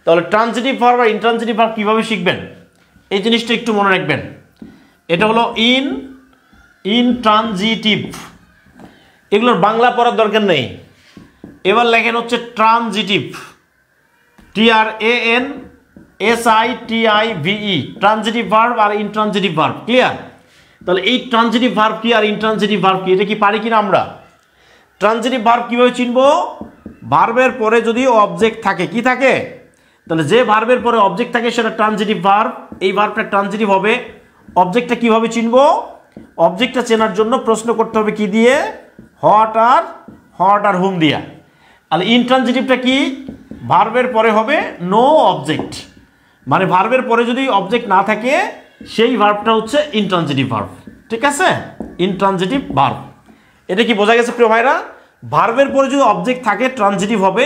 তাহলে transitive verb আর intransitive verb কিভাবে শিখবেন এই জিনিসটা একটু মনে রাখবেন। এটা হলো ইনট্রানজিটিভ, এগুলোর বাংলা পড়ার দরকার নেই। এবার লেখেন হচ্ছে ট্রানজিটিভ, TRANSITIVE, ট্রানজিটিভ ভার্ব আর ইনট্রানজিটিভ ভার্ব। ক্লিয়ার? তাহলে এই ট্রানজিটিভ ভার্ব কি আর ইনট্রানজিটিভ ভার্ব কি, এটা কি পারি কিনা আমরা? ট্রানজিটিভ ভার্ব কিভাবে চিনবো? ভার্বের পরে যদি অবজেক্ট থাকে, কি থাকে? তাহলে যে ভার্বের পরে অবজেক্ট থাকে সেটা ট্রানজিটিভ ভার্ব, এই ভার্বটা ট্রানজিটিভ হবে। অবজেক্টটা কিভাবে চিনবো? অবজেক্টটা চেনার জন্য প্রশ্ন করতে হবে কি দিয়ে? হট আর হুম দিয়া। তাহলে ইনট্রানজিটিভটা কি? ভার্বের পরে হবে নো অবজেক্ট, মানে ভার্বের পরে যদি অবজেক্ট না থাকে সেই ভার্বটা হচ্ছে ইনট্রানজিটিভ ভার্ব। ঠিক আছে? ইনট্রানজিটিভ ভার্ব, এটা কি বোঝা গেছে প্রিয় ভাইরা? ভার্বের পরে যদি অবজেক্ট থাকে ট্রানজিটিভ হবে।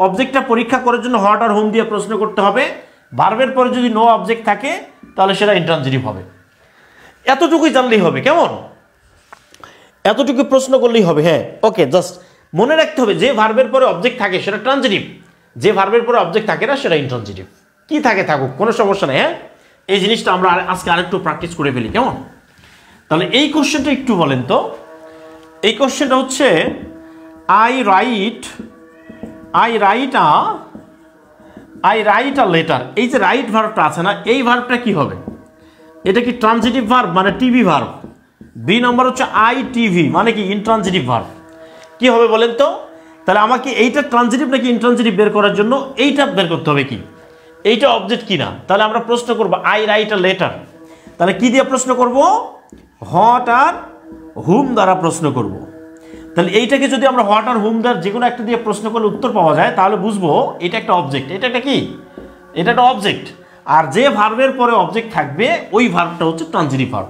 অবজেক্টটা পরীক্ষা করার জন্য হট আর হুম দিয়ে প্রশ্ন করতে হবে। ভার্বের পরে যদি নো অবজেক্ট থাকে তাহলে সেটা ইনট্রানজিটিভ হবে। এতটুকুই জানলেই হবে, কেমন? এতটুকু প্রশ্ন করলেই হবে। হ্যাঁ, ওকে, জাস্ট মনে রাখতে হবে যে ভার্বের পরে অবজেক্ট থাকে সেটা ট্রানজিটিভ, যে ভার্বের পরে অবজেক্ট থাকে না সেটা ইনট্রানজিটিভ। কি থাকে থাকুক, কোনো সমস্যা নেই। হ্যাঁ, এই জিনিসটা আমরা আজকে আরেকটু প্র্যাকটিস করে ফেলি, কেমন? তাহলে এই কোশ্চেনটা একটু বলেন তো। এই কোশ্চেনটা হচ্ছে আই রাইট আ লেটার। এই যে রাইট ভার্বটা আছে না, এই ভার্বটা কি হবে? এটা কি ট্রানজিটিভ ভার্ব মানে টিভি ভার্ব? বি নম্বর হচ্ছে ITV মানে কি ইনট্রানজিটিভ ভার্ব। কি হবে বলেন তো? তাহলে আমাকে এইটা ট্রানজিটিভ নাকি ইনট্রানজিটিভ বের করার জন্য এইটা বের করতে হবে কি এইটা অবজেক্ট কিনা। তাহলে আমরা প্রশ্ন করব আই রাইট আ লেটার, তাহলে কি দিয়ে প্রশ্ন করব? হট আর হুম দ্বারা প্রশ্ন করব। তাহলে এইটাকে যদি আমরা হট আর হুম দ্বারা যে কোনো একটা দিয়ে প্রশ্ন করলে উত্তর পাওয়া যায় তাহলে বুঝবো এটা একটা অবজেক্ট। এটা একটা কি? এটা একটা অবজেক্ট। আর যে ভার্বের পরে অবজেক্ট থাকবে ওই ভার্বটা হচ্ছে ট্রানজিটিভ ভার্ব।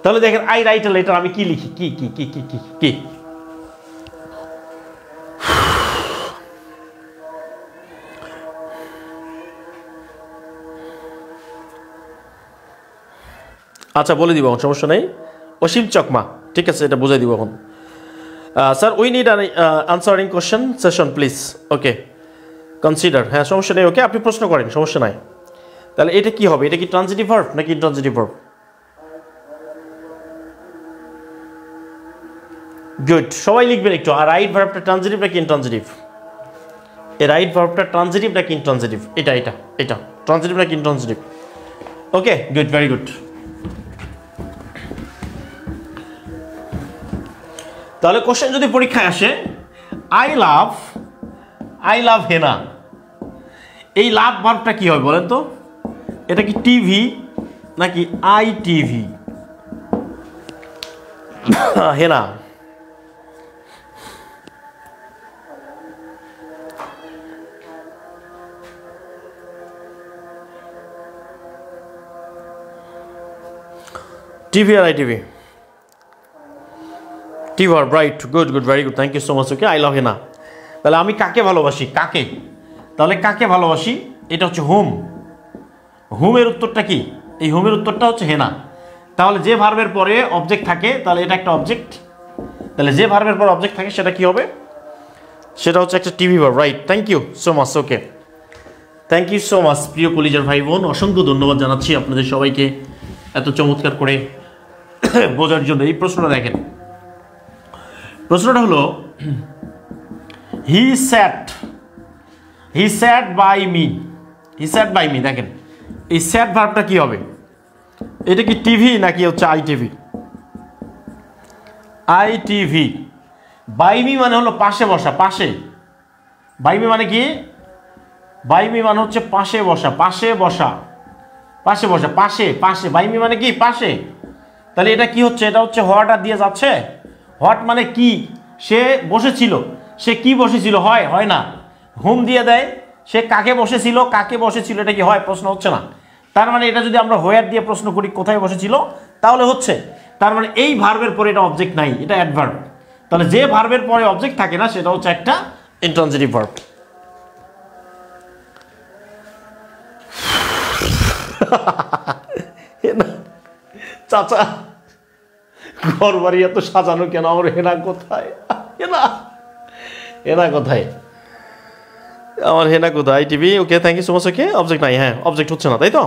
তাহলে দেখেন আই রাইট আ লেটার আমি কি লিখি? কি কি কি কি কি কি আচ্ছা বলে দিব, সমস্যা নেই। অসীম চকমা, ঠিক আছে, এটা বুঝাই দিব এখন। Sir we need an answering question session please. Okay, consider. হ্যাঁ, সমস্যা নেই। ওকে, আপনি প্রশ্ন করেন, সমস্যা নাই। তাহলে এটা কি হবে? এটা কি ট্রানজিটিভ ভার্ব নাকি ইনট্রানজিটিভ ভার্ব? গুড, সবাই লিখবেন একটু। আর রাইট ভার্বটা ট্রানজিটিভ নাকি ইনট্রানজিটিভ? এই রাইট ভার্বটা ট্রানজিটিভ নাকি ইনট্রানজিটিভ? এটা ট্রানজিটিভ নাকি ইনট্রানজিটিভ? ওকে, গুড, ভেরি গুড। তাহলে কোশ্চেন যদি পরীক্ষায় আসে আই লাভ হেনা, এই লাভ ভার্বটা কি হবে বলেন তো? এটা কি টিভি নাকি ITV? হেনা, টিভি আর ITV? T verb, right, good, very good, thank you so much. Okay, I love Hena. তাহলে আমি কাকে ভালোবাসি? কাকে? তাহলে কাকে ভালোবাসি? এটা হচ্ছে হুম। হুমের উত্তরটা কি? এই হুমের উত্তরটা হচ্ছে হেনা। তাহলে যে ভার্বের পরে অবজেক্ট থাকে তাহলে এটা একটা অবজেক্ট। তাহলে যে ভার্বের পরে অবজেক্ট থাকে সেটা কি হবে? সেটা হচ্ছে একটা TV verb, right. Thank you so much. Okay, thank you so much প্রিয় কলিজার ভাই বোন, অসংখ্য ধন্যবাদ জানাচ্ছি আপনাদের সবাইকে এত চমৎকার করে বোঝার জন্য। এই প্রশ্নটা দেখেন, প্রশ্নটা হলো হি স্যাট বাই মি। দেখেন এই স্যাট ভার্বটা কি হবে? এটা কি টিভি নাকি হচ্ছে ITV? বাই মি মানে হলো পাশে বসা, পাশে। বাই মি মানে কি? বাই মি মানে হচ্ছে পাশে বসা, পাশে। বাই মি মানে কি? পাশে। তাহলে এটা কি হচ্ছে? এটা হচ্ছে হট আর দিয়ে যাচ্ছে। হট মানে কি? সে বসেছিল। সে কি বসেছিল? হয় না। হুম দিয়ে দেয়, সে কাকে বসেছিল? এটা কি হয়? প্রশ্ন হচ্ছে না। তার মানে এটা যদি আমরা হোয়ার দিয়ে প্রশ্ন করি কোথায় বসেছিল তাহলে হচ্ছে। তার মানে এই ভার্বের পরে এটা অবজেক্ট নাই, এটা অ্যাডভার্ব। তাহলে যে ভার্বের পরে অবজেক্ট থাকে না সেটা হচ্ছে একটা ইনট্রানজিটিভ ভার্ব। চাচা ঘর বাড়ি এত সাজানো কেন? আমার হেনা কোথায়? হেনা কোথায়? আমার হেনা কোথায়? ITV, okay, thank you so much. Okay, object নাই, হ্যাঁ অবজেক্ট হচ্ছে না, তাই তো?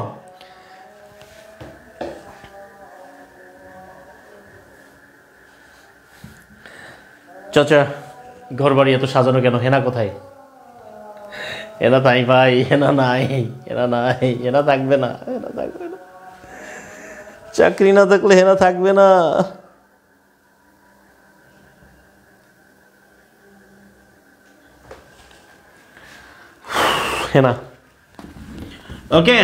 চাচা ঘর বাড়ি এত সাজানো কেন? হেনা কোথায়? হেনা তাই ভাই, হেনা নাই, হেনা নাই, হেনা থাকবে না, হেনা থাকবে না, চাকরি না থাকলে হেনা থাকবে না। হেনা, ওকে।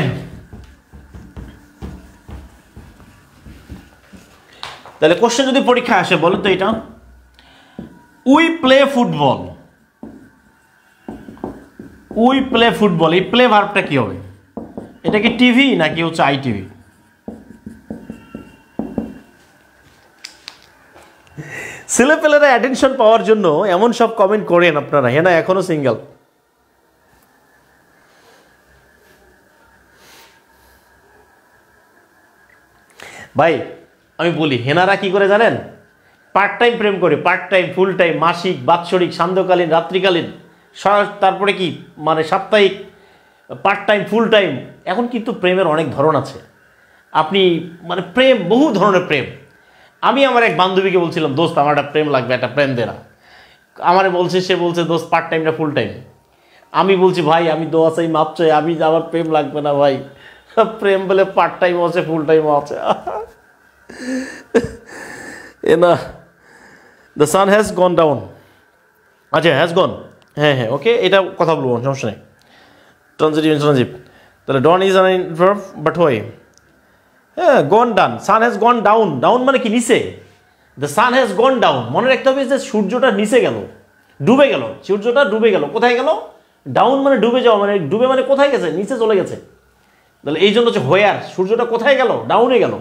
তাহলে কোশ্চেন যদি পরীক্ষা আসে, বলেন তো এটা, we play football, we play football, এই প্লে ভার্বটা কি হবে? এটা কি টিভি নাকি হচ্ছে আইটিভি? ছেলেপেলেরা অ্যাটেনশন পাওয়ার জন্য এমন সব কমেন্ট করেন আপনারা, হেনা এখনো সিঙ্গেল। ভাই আমি বলি, হেনারা কি করে জানেন? পার্ট টাইম প্রেম করে, পার্ট টাইম, ফুল টাইম, মাসিক, বাৎসরিক, সান্ধ্যকালীন, রাত্রিকালীন, তারপরে কি মানে সাপ্তাহিক, পার্ট টাইম, ফুল টাইম। এখন কিন্তু প্রেমের অনেক ধরন আছে, আপনি মানে প্রেম, বহু ধরনের প্রেম। আমি আমার এক বান্ধবীকে বলছিলাম, দোস্ত আমার একটা প্রেম লাগবে, একটা প্রেম দে না। আমারে বলছে, সে বলছে দোস্ত পার্ট টাইম না ফুল টাইম? আমি বলছি ভাই আমি দোয়া চাই, মাপ চাই, আমি আমার প্রেম লাগবে না ভাই, প্রেম বলে পার্ট টাইমও আছে, ফুল টাইমও আছে। না, the sun has gone down, আচ্ছা হ্যাজ গন, হ্যাঁ হ্যাঁ ওকে, এটা কথা বলবো, সমস্যা নেই। ট্রানজিটিভ ইন্ট্রানজিটিভ, তাহলে done is an verb but why? হ্যাঁ, gone done, sun has gone down, down মানে কি নিচে, the sun has gone down, মনে রাখতে হবে যে সূর্যটা নিচে গেল, ডুবে গেল, সূর্যটা ডুবে গেল, কোথায় গেল? ডাউন মানে ডুবে যাওয়া, মানে ডুবে মানে কোথায় গেছে? নিচে চলে গেছে। তাহলে এই জন্য হচ্ছে হোয়ার, সূর্যটা কোথায় গেল? ডাউনে গেল।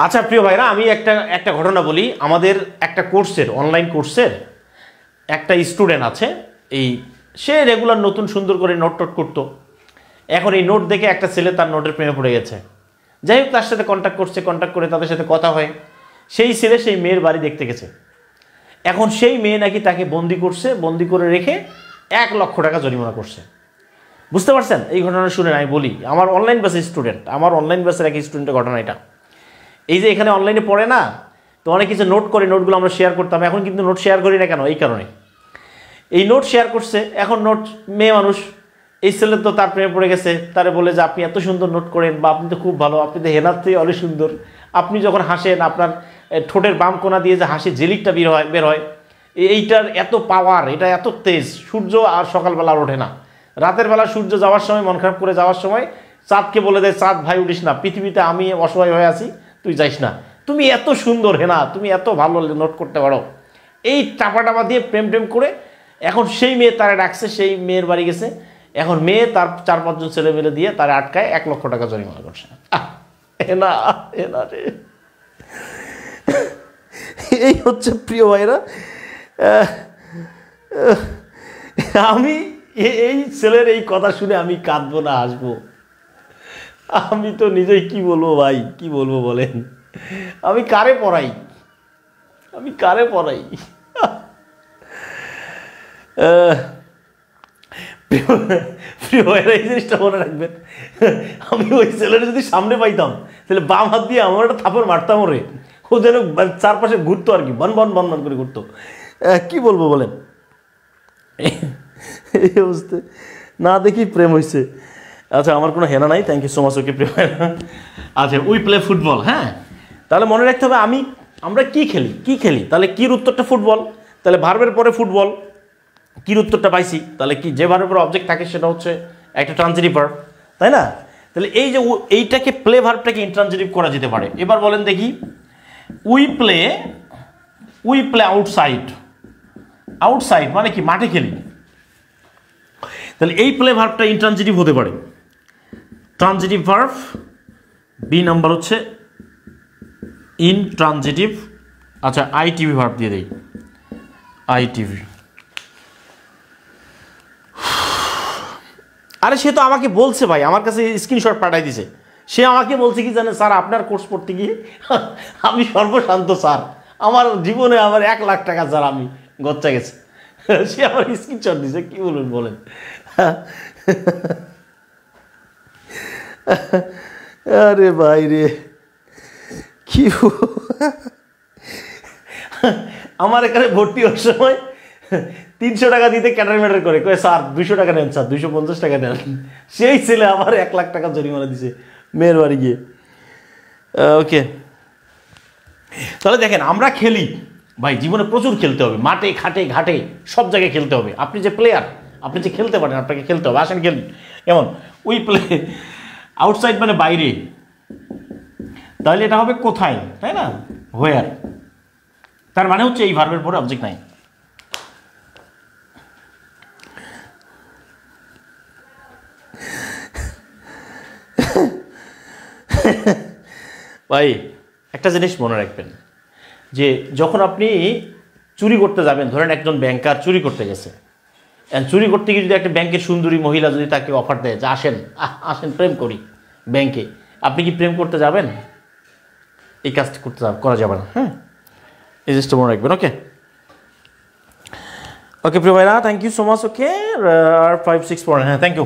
আচ্ছা প্রিয় ভাইরা, আমি একটা ঘটনা বলি। আমাদের একটা কোর্সের, অনলাইন কোর্সের একটা স্টুডেন্ট আছে, এই সে রেগুলার নতুন সুন্দর করে নোট টোট করতো। এখন এই নোট দেখে একটা ছেলে তার নোটের প্রেমে পড়ে গেছে। যাই হোক, তার সাথে কন্ট্যাক্ট করছে, কন্ট্যাক্ট করে তাদের সাথে কথা হয়। সেই ছেলে সেই মেয়ের বাড়ি দেখতে গেছে। এখন সেই মেয়ে নাকি তাকে বন্দি করছে, বন্দি করে রেখে 1 লক্ষ টাকা জরিমানা করছে। বুঝতে পারছেন? এই ঘটনা শুনে আমি বলি, আমার অনলাইন বেসের স্টুডেন্ট, আমার অনলাইন বেসের এক স্টুডেন্টের ঘটনা এটা। এই যে এখানে অনলাইনে পড়ে না, তো অনেক কিছু নোট করে, নোটগুলো আমরা শেয়ার করতাম, এখন কিন্তু নোট শেয়ার করি না কেন? এই কারণে। এই নোট শেয়ার করছে, এখন নোট, মেয়ে মানুষ, এই ছেলে তো তার প্রেমে পড়ে গেছে, তারে বলে যে আপনি এত সুন্দর নোট করেন, বা আপনি তো খুব ভালো, আপনি তো হেনার থেকে অনেক সুন্দর, আপনি যখন হাসেন আপনার ঠোঁটের বাম কোনা দিয়ে যে হাসি জেলিকটা বের হয়, এইটার এত পাওয়ার, এটা এত তেজ, সূর্য আর সকালবেলা আর ওঠে না, রাতের বেলা সূর্য যাওয়ার সময়, মন খারাপ করে যাওয়ার সময় চাঁদকে বলে দেয়, চাঁদ ভাই উঠিস না, পৃথিবীতে আমি অসহায় হয়ে আছি, তুই যাইস না, তুমি এত সুন্দর হেনা, তুমি এত ভালো নোট করতে পারো। এই টাপা দিয়ে প্রেম করে এখন সেই মেয়ে তারা ডাকছে, সেই মেয়ের বাড়ি গেছে। এখন মেয়ে তার 4-5 জন ছেলে মেলে দিয়ে তারা আটকায় 1 লক্ষ টাকা জরিমানা করছে। হেনা, হেনা রে। এই হচ্ছে প্রিয় ভাইরা, আমি এই ছেলের এই কথা শুনে আমি কাঁদবো না হাসবো? আমি তো নিজেই কি বলবো ভাই, কি বলবো বলেন? আমি কারে পড়াই, আমি কারে পড়াই? প্রিয় ভাইরা, এই জিনিসটা মনে রাখবেন, আমি ওই ছেলেটা যদি সামনে পাইতাম, তাহলে বাম হাত দিয়ে আমার একটা থাপড় মারতাম ওরে, ও যেন চারপাশে ঘুরতো আর কি, বন বন বন বন করে ঘুরতো। কি বলবো বলেন? এই অবস্থা না দেখি প্রেম হয়েছে। আচ্ছা, আমার কোনো হেনা নাই, থ্যাংক ইউ সো মাচ। ওকে প্রিয় ভাইরা, আচ্ছা উই প্লে ফুটবল, হ্যাঁ, তাহলে মনে রাখতে হবে আমরা কি খেলি, তাহলে কির উত্তরটা ফুটবল, তাহলে ভার্বের পরে ফুটবল, কির উত্তরটা পাইছি, তাহলে কি যে ভার্বের পরে অবজেক্ট থাকে সেটা হচ্ছে একটা ট্রানজিটিভ ভার্ব, তাই না? তাহলে এই যে এইটাকে প্লে ভার্বটাকে ইন্ট্রানজিটিভ করা যেতে পারে। এবার বলেন দেখি, উই প্লে আউটসাইড মানে কি? মাঠে খেলি। তাহলে এই প্লে ভার্বটা ইন্ট্রানজিটিভ হতে পারে, ট্রানজিটিভ ভার্ব, বি নাম্বার হচ্ছে ইনট্রানজিটিভ। আচ্ছা, আইটিভি ভার্ব দিয়ে দেই, আইটিভি। আরে সে তো আমাকে বলছে ভাই, আমার কাছে স্ক্রিনশট পাঠাই দিছে, সে আমাকে বলছে কি জানেন স্যার, আপনার কোর্স পড়তে গিয়ে আমি সর্বশান্ত স্যার, আমার জীবনে আমার 1 লাখ টাকা স্যার আমি গচ্চা গেছে। সে আমার স্ক্রিনশট দিছে, কি বলুন বলেন। আরে ভাই রে, কি আমার এখানে ভর্তি হওয়ার সময় 300 টাকা দিতে ক্যাটার ম্যাটার করে, কয়ে স্যার 200 টাকা নেন, স্যার 250 টাকা নেন। সেই ছেলে আমার 1 লাখ টাকা জরিমানা দিছে মেয়ের বাড়ি গিয়ে। ওকে, তাহলে দেখেন আমরা খেলি ভাই, জীবনে প্রচুর খেলতে হবে, মাঠে খাটে ঘাটে সব জায়গায় খেলতে হবে। আপনি যে প্লেয়ার, আপনি যে খেলতে পারেন, আপনাকে খেলতে হবে। আসেন খেলুন। এমন উই প্লে আউটসাইড মানে বাইরে, তাহলে এটা হবে কোথায়, তাই না? হোয়ার। তার মানে হচ্ছে এই ভার্বের পরে অবজেক্ট নাই। ভাই একটা জিনিস মনে রাখবেন, যে যখন আপনি চুরি করতে যাবেন, ধরেন একজন ব্যাংকার চুরি করতে গেছে, চুরি করতে গিয়ে যদি একটা ব্যাংকের সুন্দরী মহিলা যদি তাকে অফার দেয় যে আসেন আসেন প্রেম করি ব্যাংকে, আপনি কি প্রেম করতে যাবেন? এই কাজটা করা যাবে না। হ্যাঁ, এই জিনিসটা মনে রাখবেন। ওকে ওকে প্রিয় ভাইরা, থ্যাংক ইউ সো মাচ। ওকে আর 5-6 পড়েন। হ্যাঁ, থ্যাংক ইউ।